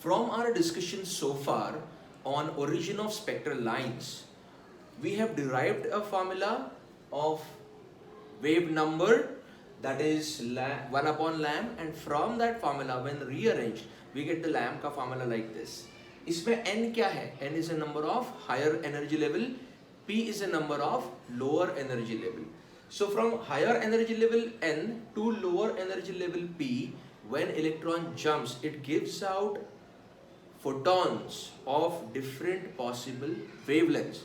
From our discussion so far on origin of spectral lines, we have derived a formula of wave number, that is 1 upon lamb, and from that formula when rearranged we get the lamb का formula like this. इसमें n क्या है? n is a number of higher energy level, p is a number of lower energy level. So from higher energy level n to lower energy level p, when electron jumps, it gives out photons of different possible wavelengths.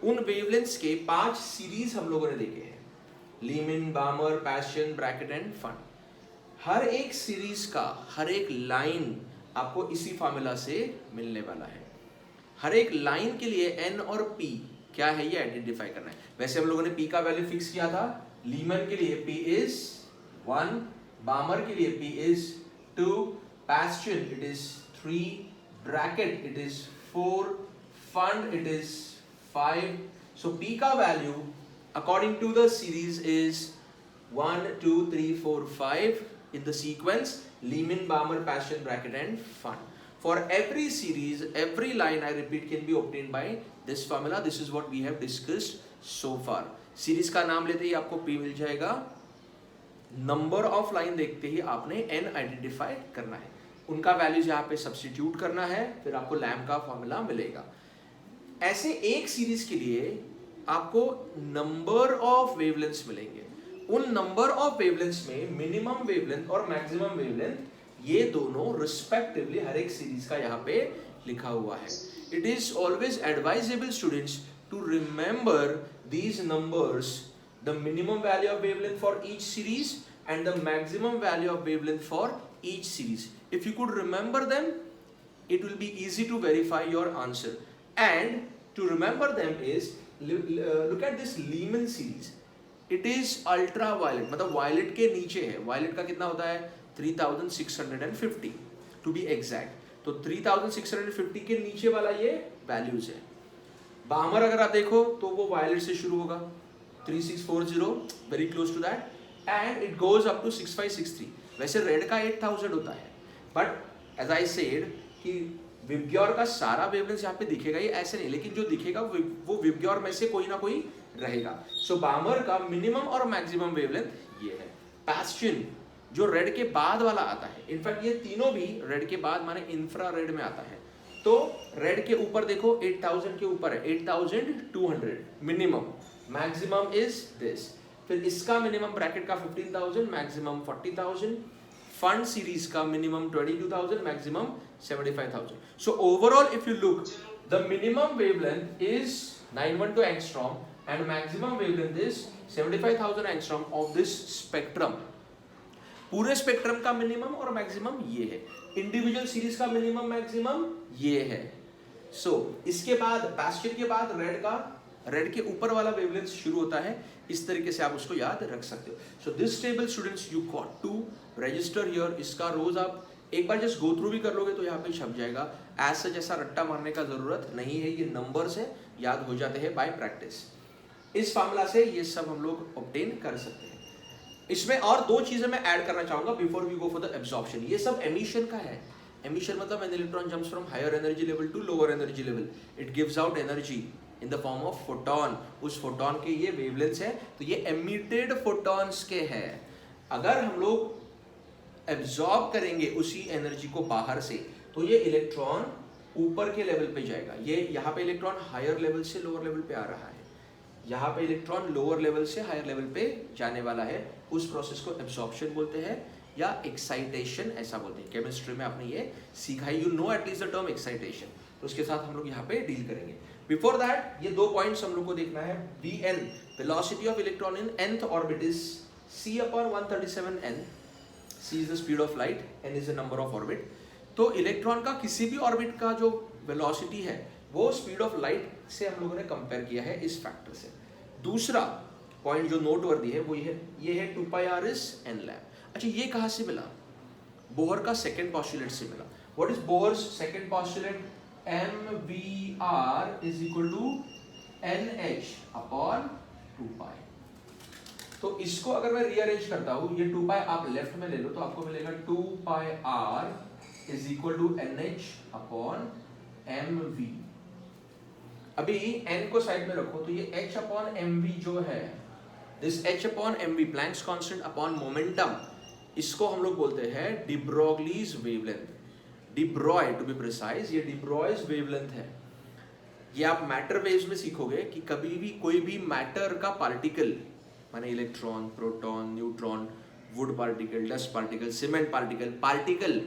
उन wavelengths के 5 series हम लोगों ने देखे हैं, लीमन, बामर, passion, bracket and fun. हर एक सीरीज का हर एक लाइन आपको इसी फार्मूला से मिलने वाला है. हर एक लाइन के लिए n और p क्या है ये आइडेंटिफाई करना है. वैसे हम लोगों ने p का वैल्यू फिक्स किया था. लीमन के लिए p इज 1, बामर के लिए p is 2, Paschen it is 3, bracket it is 4, Pfund it is 5. So p का value according to the series is 1, 2, 3, 4, 5 in the sequence: Lehman, Balmer, Paschen, bracket and fun. For every series, every line, I repeat, can be obtained by this formula. This is what we have discussed so far. Series का नाम लेते ही आपको p मिल जाएगा. Number of line देखते ही आपने n identify करना है. उनका वैल्यूज यहाँ पे सब्स्टिट्यूट करना है, फिर आपको लैम्ब का फॉर्मूला मिलेगा. ऐसे एक सीरीज के लिए आपको नंबर ऑफ वेवलेंथ्स मिलेंगे. उन नंबर ऑफ वेवलेंथ्स में मिनिमम वेवलेंथ और मैक्सिमम वेवलेंथ ये दोनों रिस्पेक्टिवली हर एक सीरीज का यहाँ पे लिखा हुआ है. It is always advisable students to remember these numbers, the minimum value of wavelength for each series and the maximum value of wavelength for each series. If you could remember them, it will be easy to verify your answer. And to remember them is look at this Lehman series. It is ultraviolet, मतलब violet के नीचे है. violet का कितना होता है? 3650 to be exact. तो 3650 के नीचे वाला ये values है. बामर अगर आप देखो तो वो violet से शुरू होगा 3640, very close to that, and it goes up to 6563. वैसे रेड का 8000 होता है, बट एज आई सेड कि विबग्योर का सारा वेवलेंथ यहाँ पे दिखेगा ये ऐसे नहीं, लेकिन जो दिखेगा वो विबग्योर में से कोई ना कोई रहेगा. सो बामर का मिनिमम और मैक्सिमम वेवलेंथ ये है. पैशन जो रेड के बाद वाला आता है, इनफैक्ट ये तीनों भी रेड के बाद माने इंफ्रारेड में आता है. तो रेड के ऊपर देखो 8000 के ऊपर है, 8200 मिनिमम, मैक्सिमम इज दिस. फिर इसका मिनिमम ब्रैकेट का 15000, मैक्सिमम 40000. फंड सीरीज का minimum 22000, maximum 75000. So overall if you look, the minimum wavelength is 912 angstrom and maximum wavelength is 75000 angstrom of this spectrum. पूरे स्पेक्ट्रम का मिनिमम और maximum ये है. Individual series का मिनिमम मैक्सिमम ये है. सो इसके बाद पैशन के बाद रेड के ऊपर वाला वेवलेंथ शुरू होता है. इस तरीके से आप उसको याद रख सकते हो. So this table students you got to register here. इसका रोज आप एक बार जस्ट गो थ्रू भी कर लोगे तो यहाँ पे छप जाएगा. एज सच ऐसा रट्टा मारने का जरूरत नहीं है, ये नंबर्स है, याद हो जाते हैं बाय प्रैक्टिस. इस फार्मूला से ये सब हम लोग ऑब्टेन कर सकते हैं. इसमें और दो चीजें मैं ऐड करना चाहूंगा before we go for the absorption. ये सब एमिशन का है. एमिशन मतलब when electron jumps from higher energy level to lower energy level, it gives out energy in the form of photon. उस फोटोन के ये वेवलेंथ्स है, तो ये एमिटेड फोटॉन्स के हैं. अगर हम लोग एब्जॉर्ब करेंगे उसी एनर्जी को बाहर से, तो ये इलेक्ट्रॉन ऊपर के लेवल पे जाएगा. ये यहाँ पे इलेक्ट्रॉन हायर लेवल से लोअर लेवल पे आ रहा है, यहाँ पे इलेक्ट्रॉन लोअर लेवल से हायर लेवल पे जाने वाला है. उस प्रोसेस को एब्जॉर्प्शन बोलते हैं या एक्साइटेशन ऐसा बोलते हैं. केमिस्ट्री में आपने ये सीखा है, you know at least the term excitation. तो उसके साथ हम लोग यहाँ पे डील करेंगे. बिफोर दैट ये दो पॉइंट्स हम लोग को देखना है. Vn, velocity of electron in nth orbit is c/137n. c is the speed of light, n is the number of orbit. तो इलेक्ट्रॉन का किसी भी ऑर्बिट का जो वेलोसिटी है वो स्पीड ऑफ लाइट से हम लोगों ने कंपेयर किया है इस फैक्टर से. दूसरा पॉइंट जो नोटवर्दी है वो ये है 2πr is n lambda. अच्छा, ये कहाँ से मिला? बोहर का सेकेंड पॉस्टुलेट से मिला. What is Bohr's second postulate? mvr is equal to nh upon 2π. तो इसको अगर मैं रीअरेंज करता हूं, ये 2π आप लेफ्ट में ले लो तो आपको मिलेगा 2πr is equal to NH upon mv। अभी n को साइड में रखो तो ये h अपॉन mv जो है, this h upon mv Planck's constant upon momentum, इसको हम लोग बोलते हैं de Broglie's wavelength, de Broglie to be precise, ये डी ब्रॉयज वेवलेंथ है। ये आप मैटर वेव्स में सीखोगे कि कभी भी कोई भी मैटर का पार्टिकल, माने electron, proton, neutron, would particle, dust particle, cement particle, particle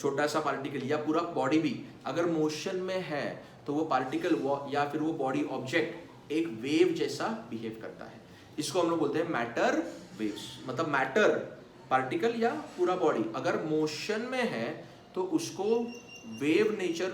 छोटा सा पार्टिकल या पूरा बॉडी भी अगर मोशन में है तो वो पार्टिकल या फिर वो बॉडी ऑब्जेक्ट एक वेव जैसा बिहेव करता है। इसको हम लोग बोलते हैं मैटर वेव्स। मतलब मैटर पार्टिकल या पूरा बॉडी अगर मोशन में है तो उसको वेव नेचर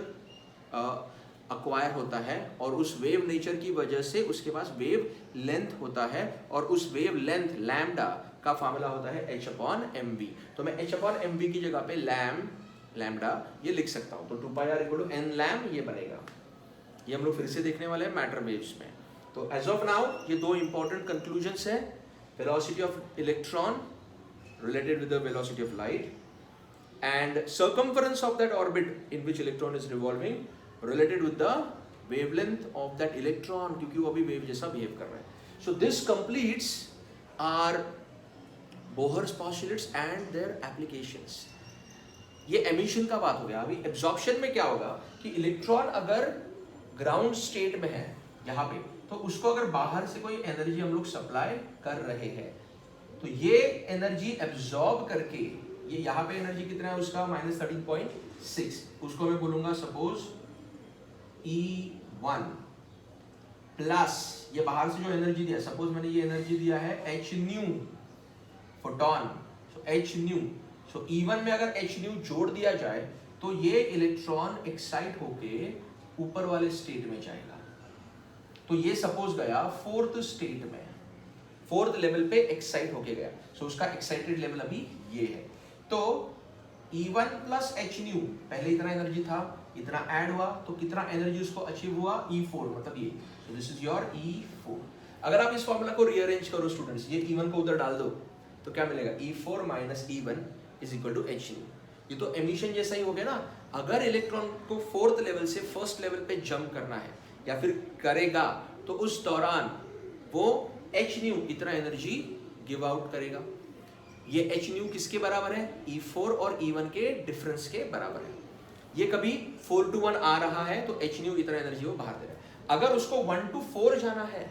अक्वायर होता है और उस वेव नेचर की वजह से उसके पास वेव लेंथ होता है और उस वेव लेंथ लैम्डा का फार्मूला होता है h अपॉन mv। तो मैं h अपॉन mv की जगह पे लैम्डा ये लिख सकता हूँ, तो 2πr equal to n lamb ये बनेगा। ये हम लोग फिर से देखने वाले हैं मैटर वेव्स में। तो एज ऑफ नाउ ये दो इंपॉर्टेंट कंक्लूजन्स है, velocity of electron related with the velocity of light and circumference of that orbit in which electron is revolving related with the wavelength of that electron, क्योंकि वो अभी wave जैसा behave कर रहा है। So this completes our Bohr's postulates and their applications। ये emission का बात हो गया। अभी absorption में क्या होगा कि इलेक्ट्रॉन अगर ग्राउंड स्टेट में है यहाँ पे, तो उसको अगर बाहर से कोई एनर्जी हम लोग सप्लाई कर रहे हैं तो ये एनर्जी एब्जॉर्ब करके, ये यहाँ पे एनर्जी कितना है उसका -13.6, उसको मैं बोलूंगा सपोज E1 प्लस ये बाहर से जो एनर्जी दिया, सपोज मैंने ये एनर्जी दिया है h न्यू फोटॉन, सो h न्यू, सो E1 में अगर h न्यू जोड़ दिया जाए तो ये इलेक्ट्रॉन एक्साइट होके ऊपर वाले स्टेट में जाएगा। तो ये सपोज गया फोर्थ स्टेट में, फोर्थ लेवल पे एक्साइट होके गया, सो उसका एक्साइटेड लेवल अभी ये है। तो E1 प्लस h न्यू, पहले इतना एनर्जी था, इतना ऐड हुआ तो कितना एनर्जी उसको अचीव हुआ E4, मतलब ये, so this is your E4। अगर आप इस फॉर्मूला को रीअरेंज करो स्टूडेंट्स, ये E1 को उधर डाल दो तो क्या मिलेगा, E4 minus E1 is equal to h nu. ये तो एमिशन जैसा ही हो गया ना। अगर इलेक्ट्रॉन को फोर्थ लेवल से फर्स्ट लेवल पे जंप करना है या फिर करेगा तो उस दौरान वो h न्यू इतना एनर्जी गिव आउट करेगा। ये h न्यू किसके बराबर है, E4 और E1 के डिफरेंस के बराबर है। ये कभी 4 to 1 आ रहा है तो h न्यू इतना एनर्जी वो बाहर दे रहा है। अगर उसको 1 to 4 जाना है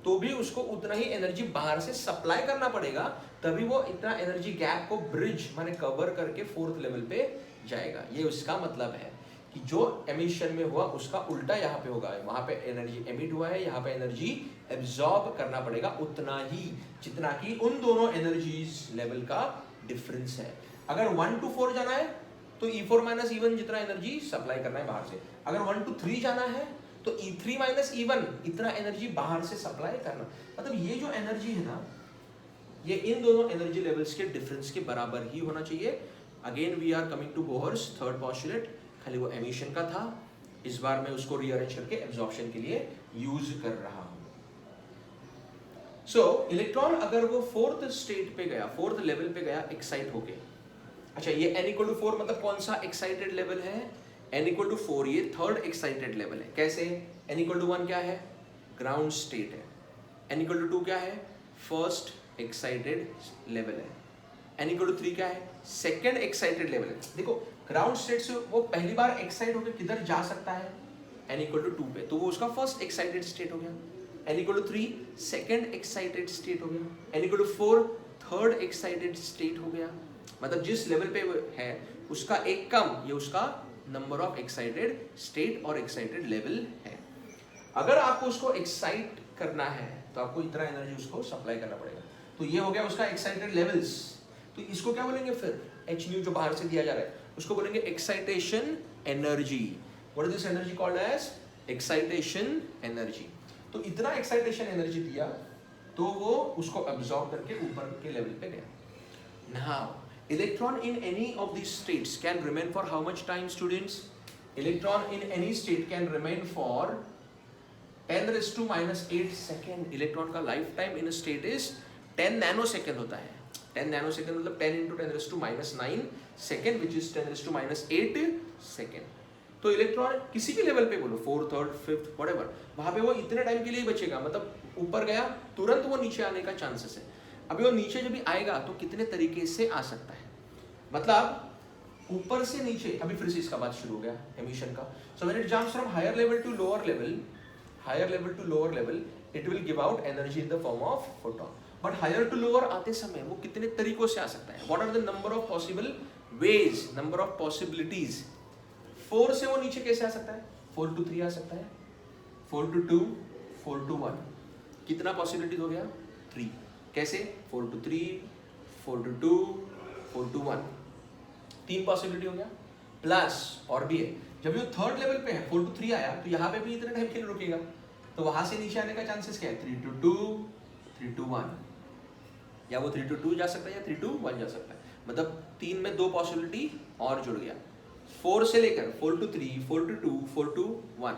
तो भी उसको उतना ही एनर्जी बाहर से सप्लाई करना पड़ेगा, तभी वो इतना एनर्जी गैप को ब्रिज माने कवर करके फोर्थ लेवल पे जाएगा। ये उसका मतलब है कि जो एमिशन में हुआ उसका उल्टा यहाँ पे होगा। वहां पे एनर्जी एमिट हुआ है, यहाँ पे एनर्जी एब्जॉर्ब करना पड़ेगा उतना ही जितना कि उन दोनों एनर्जीज लेवल का डिफरेंस है। अगर 1 to 4 जाना है तो E4 माइनस E1 जितना एनर्जी सप्लाई करना है बाहर से। अगर 1 to 3 जाना है तो E3 माइनस E1 इतना एनर्जी बाहर से सप्लाई करना। मतलब ये जो एनर्जी है ना, ये इन दोनों एनर्जी लेवल्स के डिफरेंस के बराबर ही होना चाहिए। Again we are coming to Bohr's third postulate, खाली वो एमिशन का था, इस बार मैं उसको रीअरेंज करके एब्जॉर्प्शन के लिए यूज कर रहा हूं। सो इलेक्ट्रॉन अगर वो फोर्थ स्टेट पे गया, फोर्थ लेवल पे गया एक्साइट होके, अच्छा ये n इक्वल टू 4 मतलब कौन सा एक्साइटेड लेवल है, n इक्वल टू 4 ये थर्ड एक्साइटेड लेवल है। कैसे, n इक्वल टू 1 क्या है, ग्राउंड स्टेट है, n इक्वल टू 2 क्या है, फर्स्ट एक्साइटेड लेवल है, n इक्वल टू 3 क्या है, सेकंड एक्साइटेड लेवल है। देखो ग्राउंड स्टेट से वो पहली बार एक्साइट होकर किधर जा सकता है, n इक्वल टू 2 पे, तो वो उसका फर्स्ट एक्साइटेड स्टेट हो गया। n equal to 3 second excited state हो गया। n equal to 4 third excited state हो गया। मतलब जिस लेवल पे है उसका एक कम, ये उसका नंबर ऑफ एक्साइटेड स्टेट और एक्साइटेड लेवल है। अगर आपको उसको एक्साइट करना है तो आपको इतना एनर्जी उसको सप्लाई करना पड़ेगा। तो ये हो गया उसका एक्साइटेड लेवल्स। तो इसको क्या बोलेंगे फिर, h न्यू जो बाहर से दिया जा रहा है उसको बोलेंगे excitation energy. What is this energy called as, excitation energy. तो इतना एक्साइटेशन एनर्जी दिया तो वो उसको एब्जॉर्ब करके ऊपर के लेवल पे गया। Now electron in any of these states can remain for how much time students? Electron in any state can remain for 10 raised to minus 8 second। electron का life time in state is 10 nanosecond होता है। 10 nanosecond मतलब 10 into 10 raised to minus 9 second which is 10⁻⁸ second. तो electron किसी भी level पे बोलो, 4th 3rd 5th whatever, वहां पे वो इतने टाइम के लिए बचेगा, मतलब ऊपर गया तुरंत वो नीचे आने का चांसेस है। अभी वो नीचे जब भी आएगा तो कितने तरीके से आ सकता है, मतलब ऊपर से नीचे। अभी फिर से इसका बात शुरू हो गया एमिशन का। So when it jumps from higher level to lower level, it will give out energy in the form of photon. But higher to lower आते समय वो कितने तरीकों से आ सकता है, what are the number of possible ways, number of possibilities. 4 से वो नीचे कैसे आ सकता है, 4 to 3 आ सकता है, 4 to 2, 4 to 1, कितना पॉसिबिलिटीज हो गया 3। कैसे, 4 to 3, 4 to 2, 4 to 1, 3 पॉसिबिलिटी हो गया। प्लस और भी है, जब ये 3rd लेवल पे है 4 to 3 आया तो यहाँ पे भी इतने टाइम के लिए रुकेगा, तो वहां से नीचे आने का चांसेस क्या है, 3 to 2, 3 to 1, या वो 3 to 2 जा सकता है या 3 to 1 जा सकता है, मतलब 3 में 2 पॉसिबिलिटी और जुड़ गया। 4 से लेकर 4 to 3, 4 to 2, 4 to 1,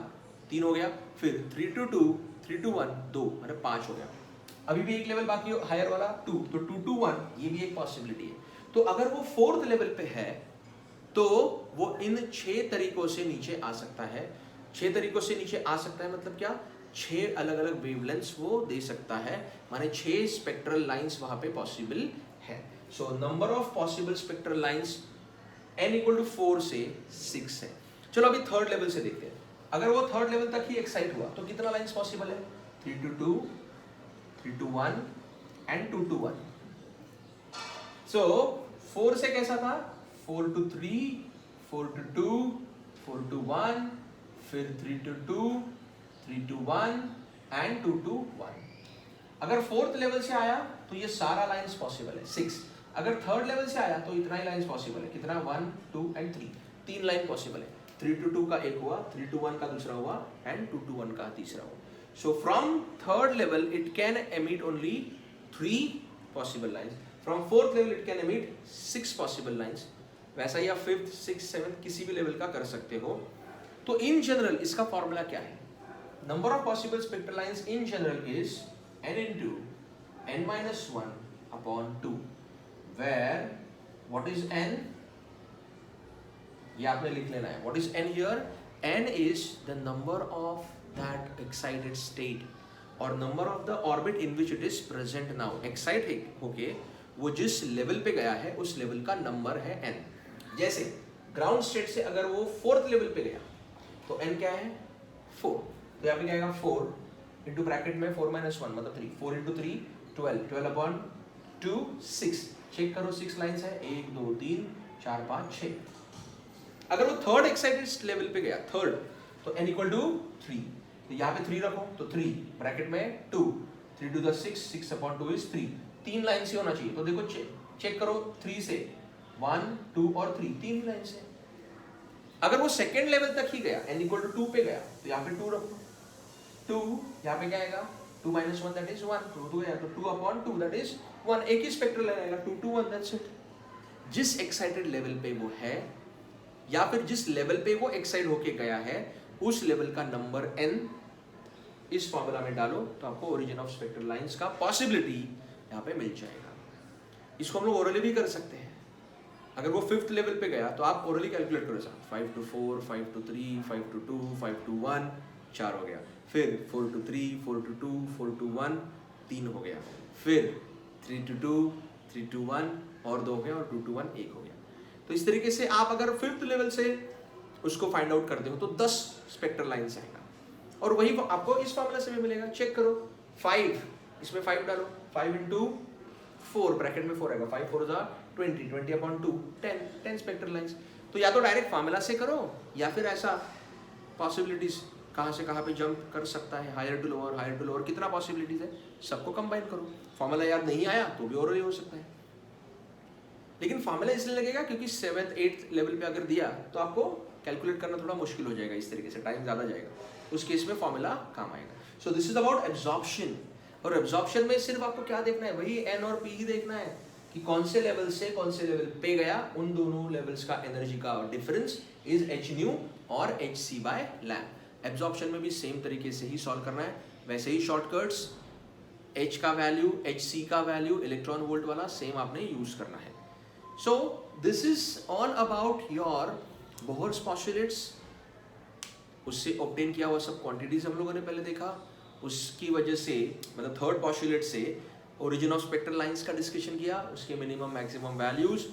3 हो गया। फिर 3 to 2, 3 to 1, 2, मतलब 5 हो गया। अभी भी एक लेवल बाकी हायर वाला 2, तो 2 to 1 ये भी एक पॉसिबिलिटी है। तो अगर वो 4th लेवल पे है तो वो इन 6 तरीकों से नीचे आ सकता है। 6 तरीकों से नीचे आ सकता है मतलब क्या, 6 अलग अलग वेवलेंथ्स वो दे सकता है, माने 6 स्पेक्ट्रल लाइंस वहां पे पॉसिबल है। So number of possible spectral lines n = 4 से 6 है। चलो अभी 3rd लेवल से देखते हैं। अगर वो 3rd लेवल तक ही एक्साइट हुआ तो कितना लाइंस पॉसिबल है, 3 to 2, 3 to 1 एंड 2 to 1। सो 4 से कैसा था, 4 to 3, 4 to 2, 4 to 1, फिर 3 to 2, 3 to 1 एंड 2 to 1। अगर 4th लेवल से आया तो ये सारा लाइंस पॉसिबल है 6। अगर 3rd लेवल से आया तो इतना ही लाइंस पॉसिबल है, कितना, 1, 2 एंड 3, 3 लाइन पॉसिबल है। 3 to 2 का एक हुआ, 3 to 1 का दूसरा हुआ एंड 2 to 1 का तीसरा हुआ। So from 3rd level it can emit only 3 possible lines, from 4th level it can emit 6 possible lines. वैसा ही आप 5th 6th 7th किसी भी लेवल का कर सकते हो। तो इन जनरल इसका फॉर्मूला क्या है, number of possible spectral lines in general is n into n-1/2, where what is n, ये आपने लिख लेना है। what is n here, n is the number of that excited state और number of the orbit in which it is present now। excite होके वो जिस level पे गया है उस लेवल का नंबर है n। जैसे ग्राउंड स्टेट से अगर वो 4th लेवल पे गया तो n क्या है 4, तो यहाँ पे क्या आएगा 4 इंटू ब्रैकेट में 4 - 1 मतलब 3, 4 into 3 12, 12/2 6। चेक करो 6 लाइंस है, 1 2 3 4 5 6। अगर वो 3rd एक्साइटेड लेवल पे गया 3rd, तो n = 3, तो यहाँ पे 3 रखो तो 3 ब्रैकेट में 2, 3 to the 6, 6/2 is 3, 3 लाइन से होना चाहिए। तो देखो चेक करो 3 से 1 2 और 3, 3 लाइन से। अगर वो 2nd लेवल तक ही गया, n = 2 पे गया, तो यहाँ पे 2 रखो, 2 यहाँ पे क्या आएगा 2 - 1 that is 1, 2 गया तो 2/2 that is 1, एक ही स्पेक्ट्रल लाइन आएगा 2 to 1, that's it। जिस एक्साइटेड लेवल पे वो है या फिर जिस लेवल पे वो एक्साइट होके गया है उस लेवल का नंबर n इस फॉर्मूला में डालो तो आपको ओरिजिन ऑफ स्पेक्ट्रल लाइंस का पॉसिबिलिटी यहाँ पे मिल जाएगा। इसको हम लोग ओरली भी कर सकते हैं। अगर वो 5th लेवल पे गया तो आप ओरली कैलकुलेट करो, 5 to 4, 5 to 3, 5 to 2, 5 to 1, 4 हो गया। फिर 4 to 3, 4 to 2, 4 to 1, 3 हो गया। फिर 3 to 2, 3 to 1 और 2 हो गया और 2 to 1 1 हो गया। तो इस तरीके से आप अगर 5th लेवल से उसको फाइंड आउट करते हो तो 10 स्पेक्ट्रल लाइंस आएगा और वही आपको इस फॉर्मूला से भी मिलेगा। चेक करो 5, इसमें 5 डालो, 5 into 4 ब्रैकेट में 4 आएगा, 5 4 20, 20/2 10 स्पेक्ट्रल लाइंस। तो या तो डायरेक्ट फार्मूला से करो या फिर ऐसा पॉसिबिलिटीज कहाँ से कहाँ पे जंप कर सकता है, हायर टू लोअर कितना पॉसिबिलिटीज है सबको कंबाइन करो। फॉर्मूला याद नहीं आया तो भी और ही हो सकता है, लेकिन फॉर्मूला इसलिए लगेगा क्योंकि 7th 8th लेवल पे अगर दिया तो आपको कैलकुलेट करना थोड़ा मुश्किल हो जाएगा, इस तरीके से टाइम ज़्यादा जाएगा, उस केस में फॉर्मूला काम आएगा। So this is about absorption. और एब्जॉर्प्शन में सिर्फ आपको क्या देखना है, वही n और p ही देखना है कि कौन से लेवल से कौन से लेवल पे गया, उन दोनों लेवल्स का एनर्जी का डिफरेंस इज hν और hc/λ। एब्जॉर्प्शन में भी सेम तरीके से ही सॉल्व करना है, वैसे ही शॉर्टकट्स h का वैल्यू hc का वैल्यू इलेक्ट्रॉन वोल्ट वाला सेम आपने यूज करना है। So this is all about your Bohr's postulates. उससे ऑब्टेन किया हुआ सब क्वांटिटीज हम लोगों ने पहले देखा, उसकी वजह से मतलब थर्ड पॉस्टुलेट से ओरिजिन ऑफ स्पेक्ट्रल लाइंस का डिस्कशन किया, उसके मिनिमम मैक्सिमम वैल्यूज,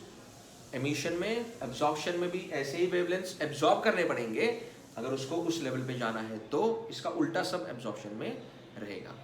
एमिशन में, एब्जॉर्प्शन में भी ऐसे ही वेवलेंथ्स एब्जॉर्ब करने पड़ेंगे अगर उसको उस लेवल पे जाना है, तो इसका उल्टा सब एब्जॉर्प्शन में रहेगा.